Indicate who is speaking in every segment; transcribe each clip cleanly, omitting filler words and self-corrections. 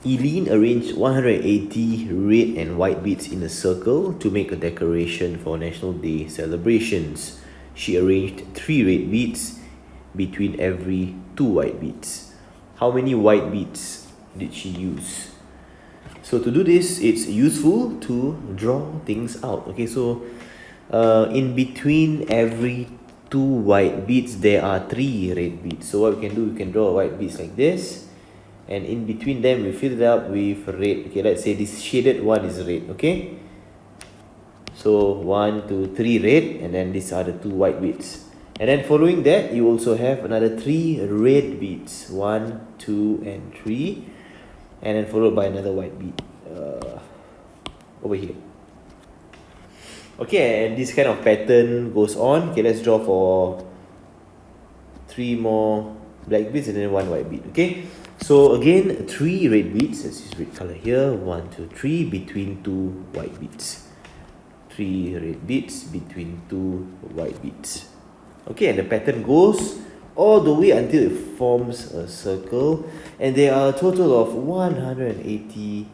Speaker 1: Eileen arranged 180 red and white beads in a circle to make a decoration for National Day celebrations. She arranged 3 red beads between every 2 white beads. How many white beads did she use? So to do this, it's useful to draw things out. Okay, so in between every 2 white beads, there are 3 red beads. So what we can do, we can draw white beads like this. And in between them, we fill it up with red. Okay, let's say this shaded one is red. Okay, so 1, 2, 3 red, and then these are the 2 white beads. And then following that, you also have another 3 red beads, 1, 2, and 3, and then followed by another white bead over here. Okay, and this kind of pattern goes on. Okay, let's draw for 3 more black beads and then 1 white bead. Okay, so again, 3 red beads. Let's use red color here. 1, 2, 3 between 2 white beads. 3 red beads between 2 white beads. Okay, and the pattern goes all the way until it forms a circle, and there are a total of 180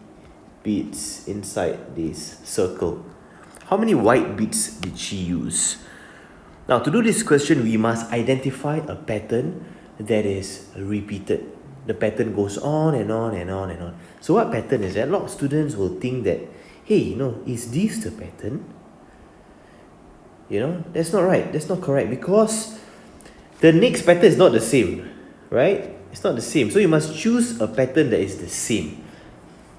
Speaker 1: beads inside this circle. How many white beads did she use? Now, to do this question, we must identify a pattern that is repeated. The pattern goes on and on and on and on. So what pattern is that? A lot of students will think that, hey, is this the pattern? That's not right. That's not correct, because the next pattern is not the same, right? It's not the same. So you must choose a pattern that is the same,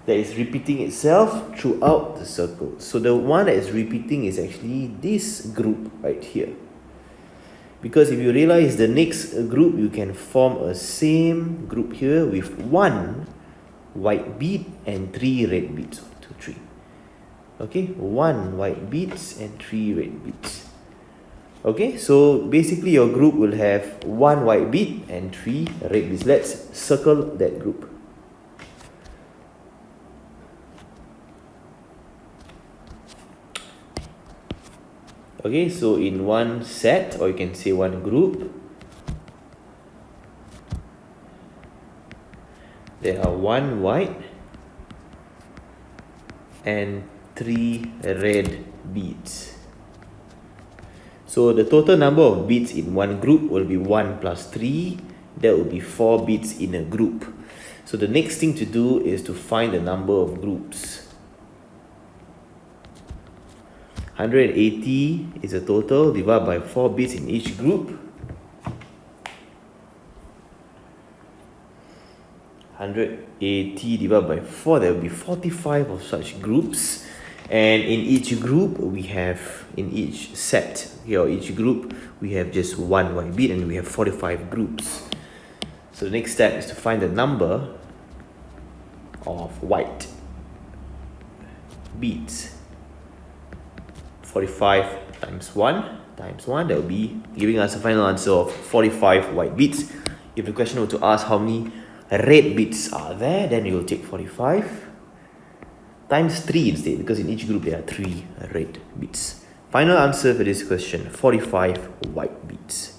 Speaker 1: that is repeating itself throughout the circle. So the one that is repeating is actually this group right here. Because if you realize the next group, you can form a same group here with 1 white bead and 3 red beads. 1, 2, 3. Okay, 1 white beads and 3 red beads. Okay, so basically your group will have 1 white bead and 3 red beads. Let's circle that group. Okay, so in one set, or you can say one group, there are 1 white and 3 red beads. So the total number of beads in one group will be 1 plus 3. That will be 4 beads in a group. So the next thing to do is to find the number of groups. 180 is a total, divided by 4 beads in each group. 180 divided by 4, there will be 45 of such groups. And in each group, in each set, or each group, we have just 1 white bead, and we have 45 groups. So the next step is to find the number of white beads. 45 times 1, that will be giving us a final answer of 45 white beads. If the question were to ask how many red beads are there, then you will take 45 times 3 instead, because in each group there are 3 red beads. Final answer for this question, 45 white beads.